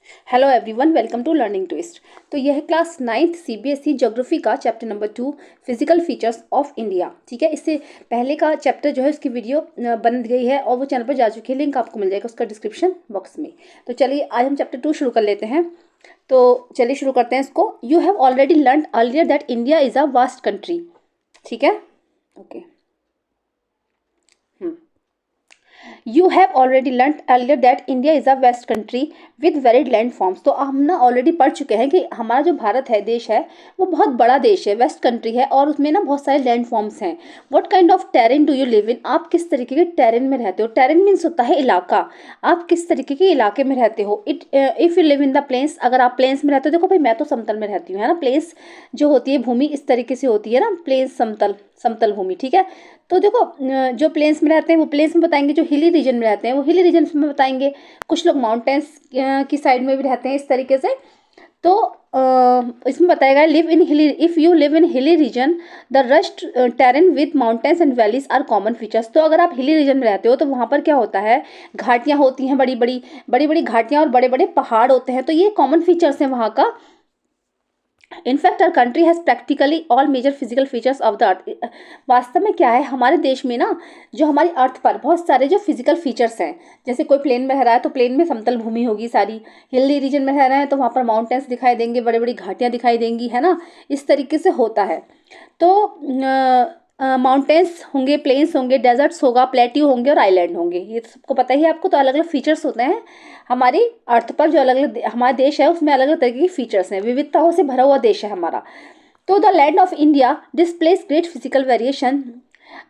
Hello everyone, welcome to learning twist. तो यह class 9th CBSE geography का chapter number 2 physical features of India. ठीक है, इससे पहले का चैप्टर जो है उसकी वीडियो बन गई है और वो चैनल पर जा चुकी है, लिंक आपको मिल जाएगा उसका डिस्क्रिप्शन बॉक्स में। तो चलिए आज हम चैप्टर 2 शुरू कर लेते हैं। तो चलिए शुरू करते हैं इसको। You have already learn earlier that India is a vast country. ठीक है, okay. You have already learn earlier that India is a vast country with varied land forms. तो हम ना ऑलरेडी पढ़ चुके हैं कि हमारा जो भारत है, देश है, वो बहुत बड़ा देश है, वेस्ट कंट्री है और उसमें ना बहुत सारे लैंड फॉर्म्स हैं। What kind of terrain do you live इन? आप किस तरीके के टेरेन में रहते हो? टेरेन मीन्स होता है इलाका। आप किस तरीके के इलाके में रहते हो? If you live in the plains, अगर आप प्लेन्स में रहते हो, देखो भाई मैं तो समतल में रहती हूँ, है ना। प्लेन्स जो होती है भूमि इस तरीके से होती है ना, प्लेन्स समतल समतल भूमि। ठीक है, तो देखो जो प्लेन्स में रहते हैं वो प्लेन्स में बताएंगे, जो हिली रीजन में रहते हैं वो हिली रीजन में बताएंगे, कुछ लोग माउंटेन्स की साइड में भी रहते हैं इस तरीके से। तो इसमें बताएगा लिव इन हिली, if you live in hilly region the rugged terrain with mountains and valleys are common features. तो अगर आप हिली रीजन में रहते हो तो वहाँ पर क्या होता है, घाटियाँ होती हैं, बड़ी बड़ी घाटियाँ और बड़े बड़े पहाड़ होते हैं। तो ये कॉमन फीचर्स हैं वहाँ का। In fact our country has practically all major physical features of the earth. वास्तव में क्या है, हमारे देश में ना जो हमारी अर्थ पर बहुत सारे जो फिजिकल फीचर्स हैं, जैसे कोई प्लेन में रह रहा है तो प्लेन में समतल भूमि होगी सारी, हिली रीजन में रह रहे हैं तो वहाँ पर माउंटेन्स दिखाई देंगे, बड़ी बड़ी घाटियाँ दिखाई देंगी, है ना। इस तरीके से होता है। तो माउंटेन्स होंगे, प्लेन्स होंगे, डेजर्ट्स होगा, प्लेट्यू होंगे और आइलैंड होंगे, ये तो सबको पता ही है आपको। तो अलग अलग फीचर्स होते हैं हमारी अर्थ पर, जो अलग अलग हमारा देश है उसमें अलग अलग तरीके के फीचर्स हैं, विविधताओं से भरा हुआ देश है हमारा। तो the land of India displace great physical variation.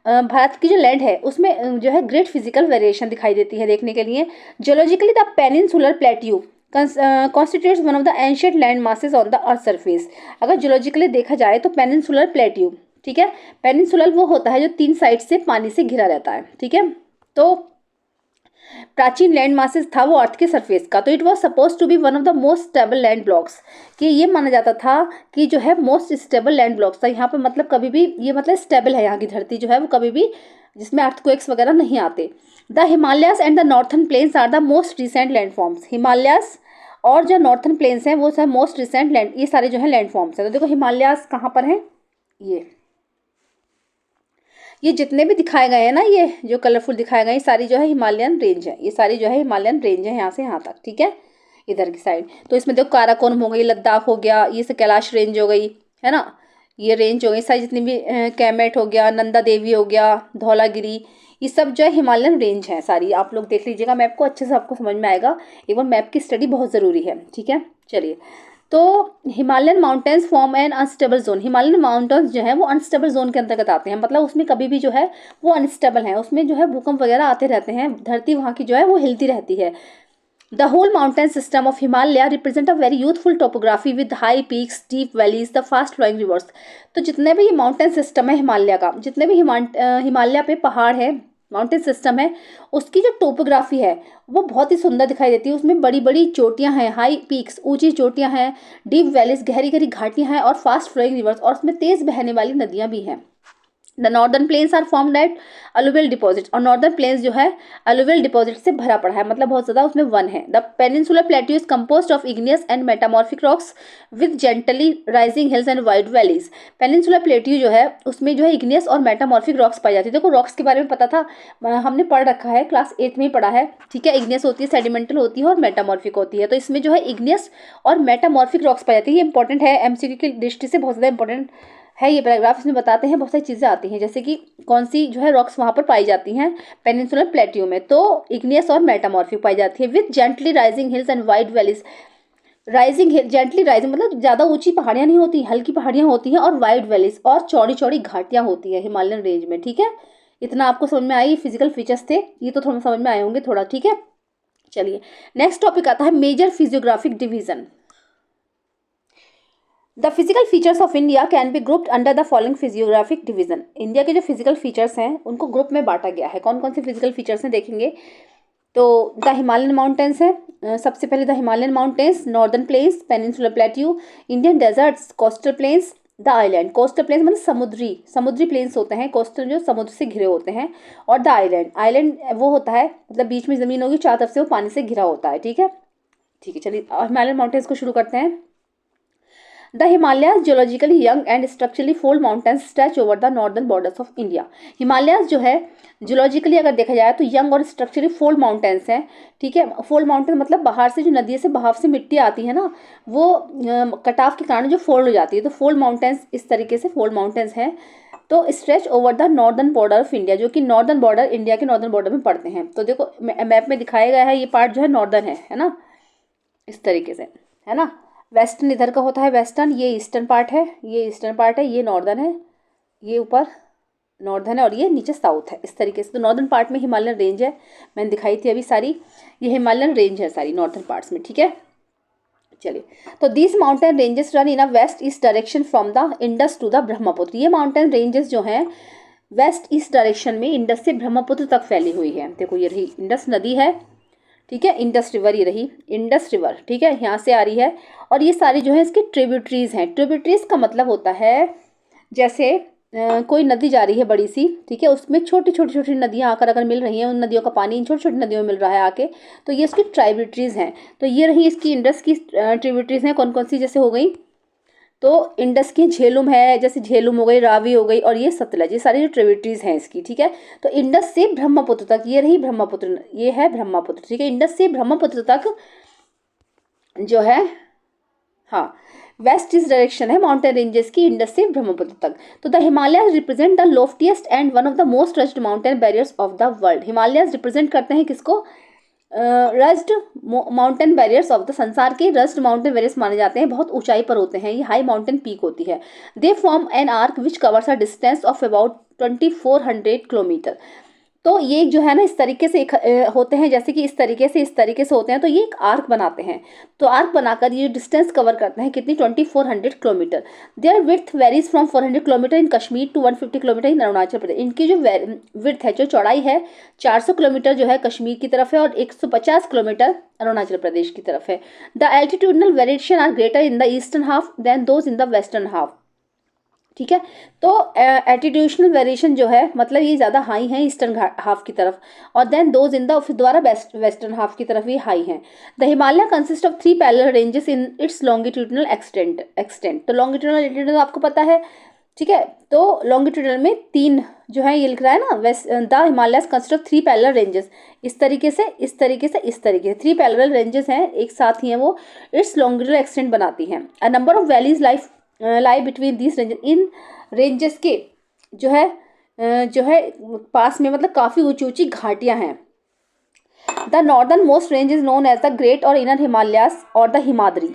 Bharat की जो लैंड है उसमें जो है ग्रेट फिजिकल वेरिएशन दिखाई देती है देखने के लिए। Geologically the peninsular plateau constitutes one of the ancient land masses on the earth surface. अगर जियोलॉजिकली देखा जाए तो पेनिनसुलर प्लेट्यू, ठीक है, पेनिनसुलर वो होता है जो 3 साइड से पानी से घिरा रहता है। ठीक है, तो प्राचीन लैंड मासेस था वो अर्थ के सरफेस का। तो it was suppose to be one of the most stable land blocks, कि ये माना जाता था कि जो है मोस्ट स्टेबल लैंड ब्लॉक्स था यहाँ पे, मतलब कभी भी ये मतलब स्टेबल है यहाँ की धरती जो है वो, कभी भी जिसमें अर्थक्वेक्स वगैरह नहीं आते। The Himalayas and the northern plains are the most recent land forms. Himalayas और जो नॉर्थन प्लेन्स हैं वो सब मोस्ट रिसेंट लैंड, ये सारे जो है लैंड फॉर्म्स हैं। तो देखो हिमालयाज कहाँ पर हैं, ये जितने भी दिखाए गए हैं ना, ये जो कलरफुल दिखाए गए हैं, सारी जो है हिमालयन रेंज है, ये सारी जो है हिमालयन रेंज है यहाँ से यहाँ तक। ठीक है, इधर की साइड। तो इसमें देखो काराकोरम हो गई, लद्दाख हो गया, ये से कैलाश रेंज हो गई, है ना, ये रेंज हो गई सारी जितनी भी, कैमेट हो गया, नंदा देवी हो गया, धौलागिरी, ये सब जो है हिमालयन रेंज है सारी। आप लोग देख लीजिएगा मैप को, अच्छे से आपको समझ में आएगा। एक बार मैप की स्टडी बहुत ज़रूरी है। ठीक है, चलिए। तो Himalayan mountains form an unstable zone. Himalayan mountains जो है वो अनस्टेबल जोन के अंतर्गत आते हैं, मतलब उसमें कभी भी जो है वो अनस्टेबल है, उसमें जो है भूकंप वगैरह आते रहते हैं, धरती वहाँ की जो है वो हिलती रहती है। The whole mountain system of Himalaya represent a very youthful topography with high peaks, deep valleys, the fast flowing rivers. तो जितने भी ये माउंटेन सिस्टम है हिमालय का, जितने भी हिमालय पे पहाड़ है, माउंटेन सिस्टम है, उसकी जो टोपोग्राफी है वो बहुत ही सुंदर दिखाई देती है। उसमें बड़ी बड़ी चोटियां हैं, हाई पीक्स ऊंची चोटियां हैं, डीप वैलीज गहरी गहरी घाटियां हैं और फास्ट फ्लोइंग रिवर्स, और उसमें तेज बहने वाली नदियां भी हैं। The northern plains are formed at alluvial deposit. और नॉर्दर्न प्लेन्स जो है अलुवियल डिपॉजिट से भरा पड़ा है, मतलब बहुत ज़्यादा उसमें वन है। The peninsular plateau is compose of igneous and metamorphic rocks with gently rising hills and wide valleys. Peninsular plateau जो है उसमें जो है इग्नियस और मेटामॉर्फिक रॉक्स पाई जाती है। देखो रॉक्स के बारे में पता था, हमने पढ़ रखा है, क्लास 8 में ही पढ़ा है। ठीक है, इग्नियस होती है, सेडिमेंटल होती है और मेटामॉर्फिक होती है। तो इसमें जो है इग्नियस और मेटामॉर्फिक रॉक्स पाई जाती है। ये इंपॉर्टेंट है, एमसीक्यू की दृष्टि से बहुत ज़्यादा इंपॉर्टेंट है ये पैराग्राफ। इसमें बताते हैं बहुत सारी चीज़ें आती हैं, जैसे कि कौन सी जो है रॉक्स वहाँ पर पाई जाती हैं पेनिनसुलर प्लेट्यू में। तो इग्नियस और मेटामॉर्फिक पाई जाती है with gently rising hills and wide valleys. Rising hill, gently rising मतलब ज़्यादा ऊंची पहाड़ियाँ नहीं होती, हल्की पहाड़ियाँ होती हैं, और वाइड वैलीज और चौड़ी चौड़ी घाटियाँ होती हैं हिमालयन रेंज में। ठीक है, इतना आपको समझ में आई। फिजिकल फीचर्स थे ये, तो थोड़ा समझ में आए होंगे थोड़ा। ठीक है, चलिए नेक्स्ट टॉपिक आता है major physiographic division. The physical features of India can be grouped under the following physiographic division. India के जो फिजिकल फीचर्स हैं उनको ग्रुप में बांटा गया है। कौन कौन से फिजिकल फीचर्स हैं देखेंगे। तो द हिमालयन माउंटेन्स है, सबसे पहले the Himalayan mountains, northern plains, peninsular plateau, Indian deserts, coastal plains, the island. Coastal plains मतलब समुद्री समुद्री प्लेन्स होते हैं, कोस्टल जो समुद्र से घिरे होते हैं, और द आइलैंड, आइलैंड वो होता है मतलब बीच में ज़मीन होगी, चारों तरफ से वो पानी से घिरा होता है। ठीक है, ठीक है, चलिए हिमालयन माउंटेन्स को शुरू करते हैं। The Himalayas geologically young and structurally fold mountains stretch over the northern borders of India. Himalayas जो है जियोलॉजिकली अगर देखा जाए तो यंग और स्ट्रक्चरली फोल्ड माउंटेन्स हैं, ठीक है। फोल्ड माउंटेन मतलब बाहर से जो नदी से बहाव से मिट्टी आती है ना, वो कटाव के कारण जो फोल्ड हो जाती है, तो फोल्ड माउंटेन्स इस तरीके से फोल्ड माउंटेन्स हैं। तो stretch over the northern border of India, जो कि नॉर्दर्न बॉर्डर इंडिया के नॉर्दर्न बॉर्डर में पड़ते हैं। तो देखो मैप में दिखाया गया है, ये पार्ट जो है नॉर्दर्न है ना, इस तरीके से, है ना। वेस्टर्न इधर का होता है वेस्टर्न, ये ईस्टर्न पार्ट है, ये ईस्टर्न पार्ट है, ये नॉर्दर्न है, ये ऊपर नॉर्दर्न है और ये नीचे साउथ है, इस तरीके से। तो नॉर्दर्न पार्ट में हिमालयन रेंज है, मैंने दिखाई थी अभी सारी, ये हिमालयन रेंज है सारी नॉर्दर्न पार्ट्स में, ठीक है। चलिए, तो this mountain ranges run in a west east direction from the Indus to the Brahmaputra. ये माउंटेन रेंजेस जो हैं वेस्ट ईस्ट डायरेक्शन में इंडस से ब्रह्मपुत्र तक फैली हुई है। देखो ये रही इंडस नदी है, ठीक है, इंडस रिवर, ये रही इंडस रिवर, ठीक है, यहाँ से आ रही है। और ये सारी जो है इसकी ट्रिब्यूटरीज हैं। ट्रिब्यूटरीज का मतलब होता है जैसे कोई नदी जा रही है बड़ी सी, ठीक है, उसमें छोटी छोटी छोटी नदियाँ आकर अगर मिल रही हैं, उन नदियों का पानी इन छोटी छोटी नदियों में मिल रहा है आके, तो ये इसकी ट्रिब्यूटरीज हैं। तो ये रही इसकी इंडस की ट्रिब्यूटरीज हैं, कौन कौन सी, जैसे हो गई तो इंडस की झेलुम है, जैसे झेलुम हो गई, रावी हो गई, और ये सतलज, ये सारी जो ट्रिब्यूटरीज हैं इसकी, ठीक है। तो इंडस से ब्रह्मपुत्र तक, ये रही ब्रह्मपुत्र, ये है ब्रह्मपुत्र, ठीक है। इंडस से ब्रह्मपुत्र तक जो है, हाँ, वेस्ट ईस्ट डायरेक्शन है माउंटेन रेंजेस की इंडस से ब्रह्मपुत्र तक। तो the Himalayas represent the loftiest and one of the most rugged mountain barriers of the world. Himalayas represent करते हैं किसको, rugged mountain barriers of the, संसार के रज्ड माउंटेन बैरियर्स माने जाते हैं, बहुत ऊंचाई पर होते हैं, ये हाई माउंटेन पीक होती है। They form an arc which covers a distance of about 2400 kilometre. तो ये जो है ना इस तरीके से होते हैं, जैसे कि इस तरीके से होते हैं, तो ये एक आर्क बनाते हैं। तो आर्क बनाकर ये डिस्टेंस कवर करते हैं कितनी, 2400 kilometre. Their width varies from 400 kilometre in Kashmir to 150 kilometre in Arunachal Pradesh. इनकी जो विड्थ है, जो चौड़ाई है, 400 किलोमीटर जो है कश्मीर की तरफ है और 150 किलोमीटर अरुणाचल प्रदेश की तरफ है। The altitudinal variation are greater in the eastern half than those in the western half, ठीक है। तो एल्टीट्यूडनल वेरिएशन जो है मतलब ये ज़्यादा हाई है ईस्टर्न हाफ की तरफ, और देन दोज इन द, फिर दोबारा वेस्टर्न हाफ की तरफ ये हाई है। The Himalaya consist of 3 parallel ranges in its longitudinal extent. तो लॉन्गिट्यूडनल आपको पता है, ठीक है। तो लॉन्गिट्यूडनल में 3 जो है, ये लिख रहा है ना, the Himalayas consist of 3 parallel ranges, इस तरीके से, इस तरीके से, इस तरीके से 3 पैरेलल रेंजेस हैं, एक साथ ही हैं वो, इट्स लॉन्गिट्यूडनल एक्सटेंट बनाती हैं। A number of valleys lie between this ranges, in ranges के जो है पास में मतलब काफ़ी ऊंची ऊंची घाटियां हैं। The northernmost range is known as the great और इनर हिमालयास और द हिमाद्री।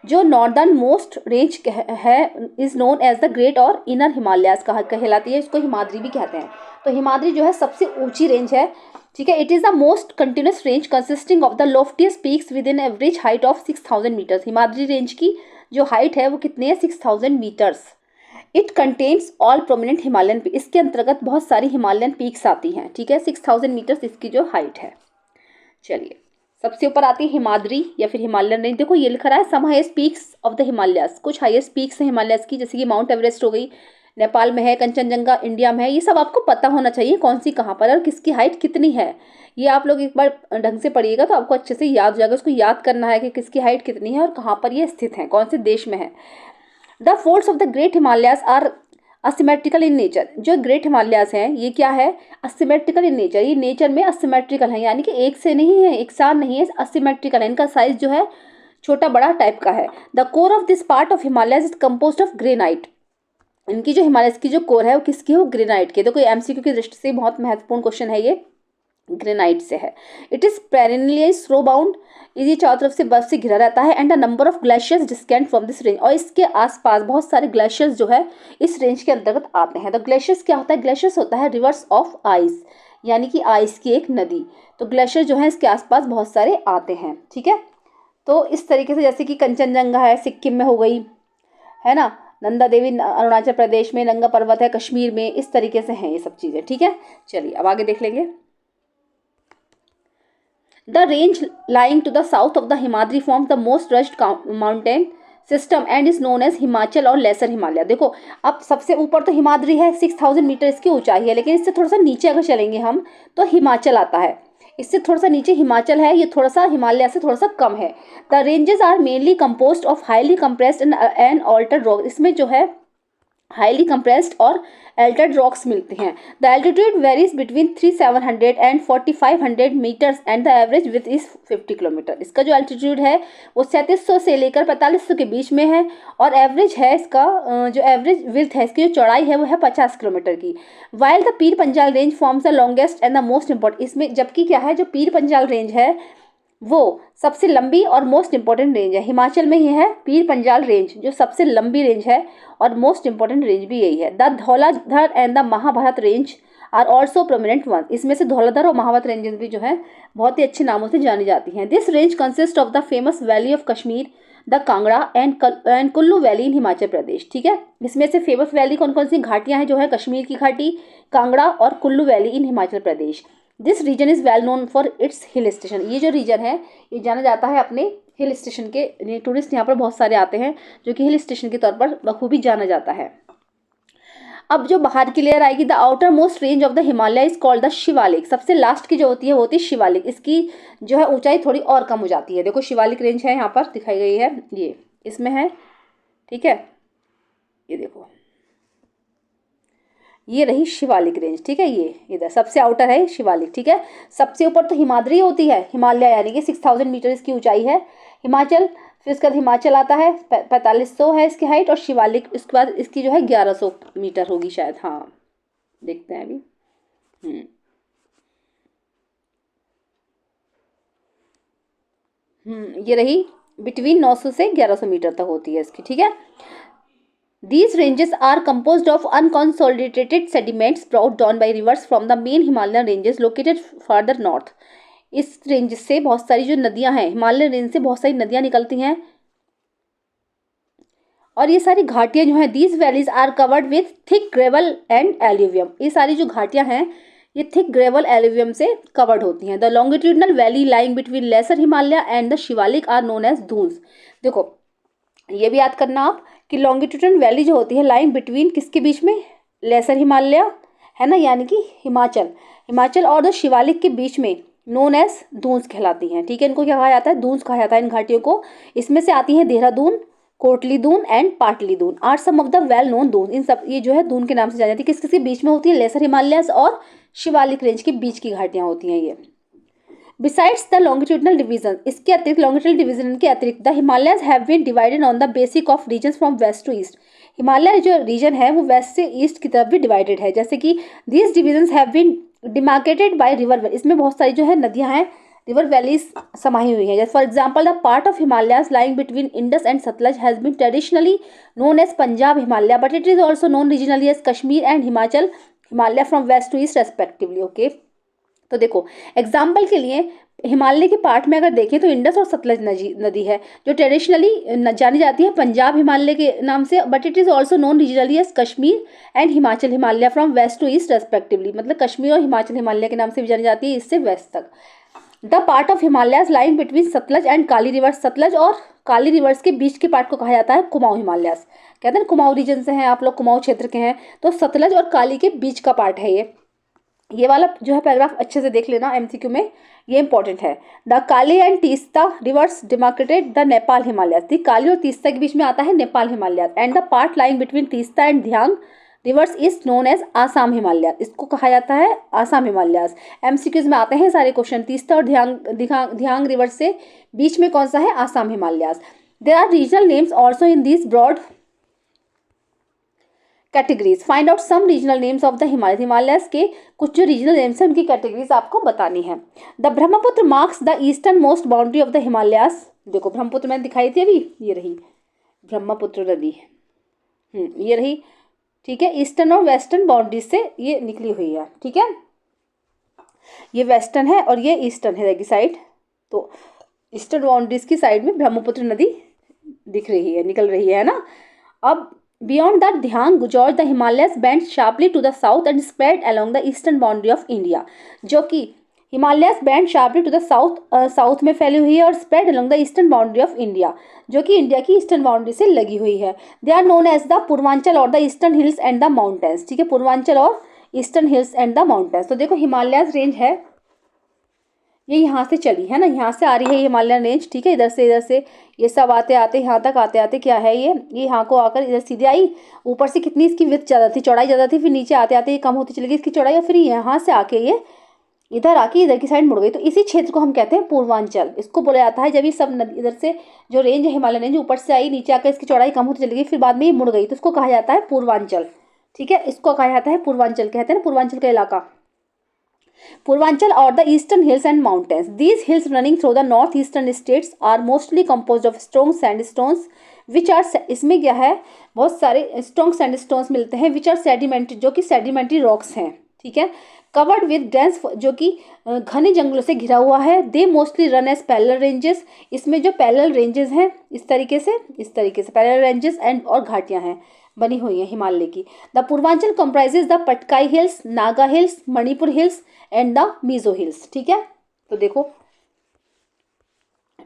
जो नॉर्दर्न मोस्ट रेंज है is known as the great और इनर हिमालयास कहलाती है, इसको हिमाद्री भी कहते हैं। तो हिमाद्री जो है सबसे ऊंची रेंज है, ठीक है। It is the most continuous range consisting of the loftiest peaks with an average height of 6000 metres. Himadri range की जो हाइट है वो कितनी है, 6000 metres. It contains all prominent Himalayan peak, इसके अंतर्गत बहुत सारी हिमालयन पीक्स आती हैं, ठीक है। 6000 मीटर्स इसकी जो हाइट है। चलिए, सबसे ऊपर आती है हिमाद्री या फिर हिमालयन रेंज। देखो ये लिखा रहा है some highest peaks of the Himalayas, कुछ हाईएस्ट पीक्स हैं हिमालयास की, जैसे कि माउंट एवरेस्ट हो गई, नेपाल में है, कंचनजंगा इंडिया में है। ये सब आपको पता होना चाहिए कौन सी कहाँ पर और किसकी हाइट कितनी है। ये आप लोग एक बार ढंग से पढ़िएगा तो आपको अच्छे से याद हो जाएगा। उसको याद करना है कि किसकी हाइट कितनी है और कहाँ पर ये स्थित है, कौन से देश में है। The folds of the great Himalayas are asymmetrical in nature. जो ग्रेट हिमालयास हैं ये क्या है, असिमेट्रिकल इन नेचर, ये नेचर में असिमेट्रिकल है, यानी कि एक से नहीं है, एक साथ नहीं है, असिमेट्रिकल है। इनका साइज जो है छोटा बड़ा टाइप का है। The core of this part of Himalayas is composed of granite. इनकी जो हिमालयास की जो कोर है वो किसकी है, वो ग्रेनाइट की। तो कोई एमसीक्यू की दृष्टि से बहुत महत्वपूर्ण क्वेश्चन है, ये ग्रेनाइट से है। इट इज पेरेनियली स्नो बाउंड, ये चारों तरफ से बर्फ से घिरा रहता है। And the number of glaciers distant from this range, और इसके आसपास बहुत सारे ग्लेशियर्स जो है इस रेंज के अंतर्गत आते हैं। तो ग्लेशियर्स क्या होता है, ग्लेशियर्स होता है रिवर्स ऑफ आइस, यानी कि आइस की एक नदी। तो ग्लेशियर जो है इसके आसपास बहुत सारे आते हैं, ठीक है। तो इस तरीके से जैसे कि कंचनजंगा है सिक्किम में हो गई, है ना, नंदा देवी अरुणाचल प्रदेश में, नंगा पर्वत है कश्मीर में, इस तरीके से हैं ये सब चीज़ें, ठीक है। चलिए अब आगे देख लेंगे। The range lying to the south of the Himadri form the most rugged mountain system and is known as Himachal और लेसर हिमालय। देखो अब सबसे ऊपर तो हिमाद्री है, 6000 मीटर इसकी ऊंचाई है, लेकिन इससे थोड़ा सा नीचे अगर चलेंगे हम तो हिमाचल आता है। इससे थोड़ा सा नीचे हिमाचल है, ये थोड़ा सा हिमालय से थोड़ा सा कम है। The ranges are mainly composed of highly compressed and altered rock, इसमें जो है हाईली कंप्रेस्ड और एल्टर्ड रॉक्स मिलते हैं। The altitude varies between 3700 and 4500 metres and the average width is 50 kilometre. इसका जो एल्टीट्यूड है वो 3700 से लेकर 4500 के बीच में है, और एवरेज है इसका जो एवरेज विथ है, इसकी जो चौड़ाई है वो है 50 किलोमीटर की। While the Pir Panjal range forms the longest and the most important, इसमें जबकि क्या है, जो पीर पंजाल रेंज है वो सबसे लंबी और मोस्ट इंपॉर्टेंट रेंज है। हिमाचल में ही है पीर पंजाल रेंज जो सबसे लंबी रेंज है, और मोस्ट इंपॉर्टेंट रेंज भी यही है। The Dhauladhar and the Mahabharat range are also prominent one, इसमें से धौलाधर और महाभारत रेंजेस भी जो है बहुत ही अच्छे नामों से जानी जाती हैं। This range consist of the famous valley of Kashmir, the Kangra and Kullu valley in Himachal Pradesh. ठीक है, इसमें से फेमस वैली कौन कौन सी घाटियां हैं, जो है कश्मीर की घाटी, कांगड़ा और Kullu valley in Himachal Pradesh. This region is well known for its hill station, ये जो रीजन है ये जाना जाता है अपने हिल स्टेशन के, टूरिस्ट यहाँ पर बहुत सारे आते हैं जो कि हिल स्टेशन के तौर पर बखूबी जाना जाता है। अब जो बाहर की लेयर आएगी, the outer most range of the Himalaya is called the Shivalik, सबसे लास्ट की जो होती है वो होती है शिवालिक, इसकी जो है ऊंचाई थोड़ी और कम हो जाती है। देखो शिवालिक रेंज है यहाँ पर दिखाई गई है, ये इसमें है, ठीक है, ये देखो ये रही शिवालिक रेंज। ठीक है, ये इधर सबसे आउटर है शिवालिक। ठीक है, सबसे ऊपर तो हिमाद्री होती है, हिमालय यानी कि 6000 मीटर इसकी ऊंचाई है हिमाचल, फिर इसके बाद हिमाचल आता है 4500 है इसकी हाइट, और शिवालिक इसके बाद इसकी जो है 1100 मीटर होगी शायद, हाँ देखते हैं अभी। ये रही बिटवीन 900 से 1100 मीटर तक होती है इसकी। ठीक है, These ranges are composed of unconsolidated sediments brought down by rivers from the main Himalayan ranges located further north. इस रेंज से बहुत सारी जो नदियां हैं, हिमालय रेंज से बहुत सारी नदियां निकलती हैं, और ये सारी घाटियां जो हैं, these valleys are covered with thick gravel and alluvium. ये सारी जो घाटियां हैं ये थिक ग्रेवल एल्यूवियम से कवर्ड होती हैं। The longitudinal valley lying between lesser Himalaya and the Shivalik are known as duns. देखो ये भी याद करना आप कि लॉन्गिट्यूडनल वैली जो होती है लाइंग बिटवीन किसके बीच में, लेसर हिमालय है ना, यानी कि हिमाचल और द शिवालिक के बीच में, नोन एज दूंस कहलाती हैं। ठीक है, इनको क्या कहा जाता है, दूंस कहा जाता है इन घाटियों को। इसमें से आती हैं Dehradun, Kotli Dun and Patli Dun are some of the well known Dun. इन सब ये जो है दून के नाम से जानी जाती है। किसके बीच में होती है, लेसर हिमालयस और शिवालिक रेंज के बीच की घाटियां होती हैं ये। बिसाइड्स द लॉन्गिट्यूडनल डिवीजन, इसके अतिरिक्त लॉन्गिट्यूडनल डिवीजन के अतिरिक्त the Himalayas have been divided on the basic of regions from west to east. Himalaya जो रीजन है वो वेस्ट से ईस्ट की तरफ भी डिवाइडेड है, जैसे कि these divisions have been demarcated by river, इसमें बहुत सारी जो है नदियां हैं, रिवर वैलीज समाई हुई है। जैसे for example the part of Himalayas lying between Indus and Sutlej has been traditionally known as Punjab Himalaya, but it is also known regionally as Kashmir and Himachal Himalaya from west to east respectively. Okay, तो देखो एग्जाम्पल के लिए हिमालय के part में अगर देखें तो इंडस और सतलज नदी है जो ट्रेडिशनली जानी जाती है पंजाब हिमालय के नाम से, but it is also known regionally as Kashmir and Himachal Himalaya from west to east respectively, मतलब कश्मीर और हिमाचल हिमालय के नाम से भी जानी जाती है ईस्ट से वेस्ट तक। The part of Himalayas lying between Sutlej and Kali reverse, Sutlej और काली रिवर्स के बीच के पार्ट को कहा जाता है कुमाऊं हिमालयस। कहते हैं कुमाऊं रीजन से हैं आप लोग, कुमाऊं क्षेत्र के हैं, तो सतलज और काली के बीच का पार्ट है ये वाला जो है पैराग्राफ अच्छे से देख लेना एमसीक्यू में, ये इंपॉर्टेंट है। The Kali and Teesta rivers demarcated the Nepal Himalayas, Kali और तीस्ता के बीच में आता है Nepal Himalayas, and the part lying between Teesta and Dihang rivers is known as Assam Himalaya, इसको कहा जाता है आसाम हिमालयस। एमसीक्यूज में आते हैं सारे क्वेश्चन, तीस्ता और ध्यांग रिवर्स से बीच में कौन सा है, Assam Himalayas. There are regional names also in this broad categories, find out some regional names of the Himalayas के कुछ जो रीजनल नेम्स हैं उनकी कैटेगरीज आपको बतानी है। The Brahmaputra marks the eastern most boundary of the Himalayas, देखो ब्रह्मपुत्र मैंने दिखाई थी अभी, ये रही ब्रह्मपुत्र नदी, ये रही, ठीक है, ईस्टर्न और वेस्टर्न बाउंड्री से ये निकली हुई है। ठीक है, ये वेस्टर्न है और ये ईस्टर्न है की साइड, तो ईस्टर्न बाउंड्रीज की साइड में ब्रह्मपुत्र नदी दिख रही है, निकल रही है ना। अब beyond the Dihang gorge the Himalayas bend sharply to the south and spread along the eastern boundary of India, जो कि Himalayas bend sharply to the south में फैली हुई है और spread along the eastern boundary of India, जो कि India की ईस्टर्न बाउंड्री से लगी हुई है। They are known as the Purvanchal और the eastern hills and the mountains. ठीक है, पूर्वांचल और eastern hills and the mountains. तो देखो हिमालयस रेंज है ये यहाँ से चली है ना, यहाँ से आ रही है ये हिमालयन रेंज, ठीक है, इधर से ये सब आते आते यहाँ तक आते आते क्या है ये यहाँ को आकर इधर सीधे आई। ऊपर से कितनी इसकी विड्थ ज़्यादा थी, चौड़ाई ज़्यादा थी, फिर नीचे आते आते ये कम होती चली गई इसकी चौड़ाई, और फिर यहाँ से आके ये इधर आके इधर की साइड मुड़ गई। तो इसी क्षेत्र को हम कहते हैं पूर्वांचल। इसको बोला जाता है जब ये सब नदी इधर से जो रेंज है हिमालयन रेंज ऊपर से आई, नीचे आकर इसकी चौड़ाई कम होती चली गई, फिर बाद में ये मुड़ गई, तो इसको कहा जाता है पूर्वांचल। ठीक है, इसको कहा जाता है पूर्वांचल, कहते हैं ना पूर्वांचल का इलाका। Purvanchal or the eastern hills and mountains. These hills running through the northeastern states are mostly composed of strong sandstones, which are इसमें क्या है बहुत सारे strong sandstones मिलते हैं, which are sedimentary जो कि sedimentary rocks हैं, ठीक है, covered with dense जो कि घने जंगलों से घिरा हुआ है। They mostly run as parallel ranges, इसमें जो parallel ranges हैं इस तरीके से parallel ranges and और घाटियाँ हैं बनी हुई है हिमालय की। The Purvanchal comprises the Patkai hills, Naga hills, Manipur hills and the Mizo hills. ठीक है, तो देखो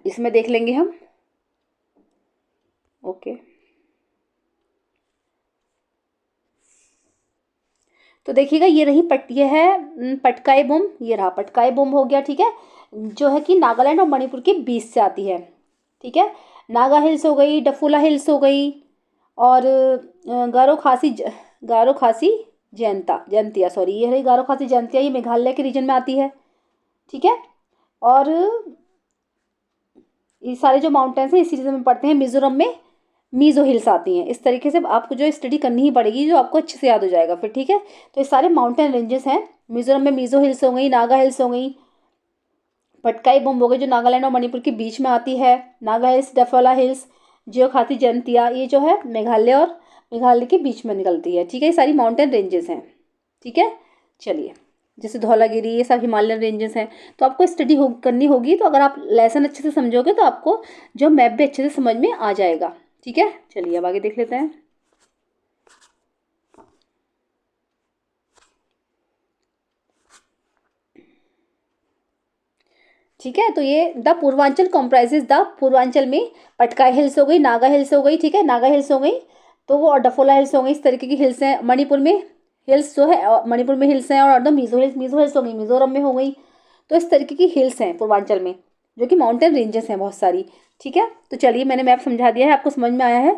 इसमें देख लेंगे हम। ओके, तो देखिएगा ये रही ये है पटकाई बुम, ये रहा पटकाई बुम हो गया, ठीक है, जो है कि नागालैंड और मणिपुर के बीच से आती है। ठीक है, नागा हिल्स हो गई, डफोला हिल्स हो गई, और गारो खासी जयंतिया सॉरी, ये रही गारो खासी जयंतिया, ये मेघालय के रीजन में आती है। ठीक है, और ये सारे जो माउंटेन्स हैं इसी रीजन में पड़ते हैं। मिजोरम में मीजो हिल्स आती हैं। इस तरीके से आपको जो स्टडी करनी ही पड़ेगी, जो आपको अच्छे से याद हो जाएगा फिर। ठीक है, तो ये सारे माउंटेन रेंजेस हैं। मिजोरम में मीजो हिल्स हो गई, नागा हिल्स हो गई, पटकाई बुम हो गई जो नागालैंड और मणिपुर के बीच में आती है, नागा हिल्स, डफोला हिल्स, जियो खाती जयंतिया, ये जो है मेघालय के बीच में निकलती है। ठीक है, ये सारी माउंटेन रेंजेस हैं। ठीक है, चलिए, जैसे धौलागिरी, ये सब हिमालयन रेंजेस हैं। तो आपको स्टडी करनी होगी, तो अगर आप लेसन अच्छे से समझोगे तो आपको जो मैप भी अच्छे से समझ में आ जाएगा। ठीक है, चलिए अब आगे देख लेते हैं। ठीक है, तो ये the Purvanchal comprises the Purvanchal में पटकाई हिल्स हो गई, नागा हिल्स हो गई, ठीक है, नागा हिल्स हो गई, तो वो और डफोला हिल्स हो गई, इस तरीके की हिल्स हैं। मणिपुर में हिल्स जो है, मणिपुर में हिल्स हैं, और द मिजो हिल्स हो गई, मिजोरम में हो गई। तो इस तरीके की हिल्स हैं पूर्वांचल में, जो कि माउंटेन रेंजेस हैं बहुत सारी। ठीक है, तो चलिए मैंने मैप समझा दिया है, आपको समझ में आया है।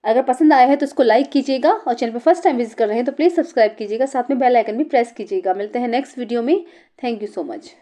अगर पसंद आया है तो इसको लाइक कीजिएगा, और चैनल पर फर्स्ट टाइम विजिट कर रहे हैं तो प्लीज़ सब्सक्राइब कीजिएगा, साथ में बेल आइकन भी प्रेस कीजिएगा। मिलते हैं नेक्स्ट वीडियो में। Thank you so much.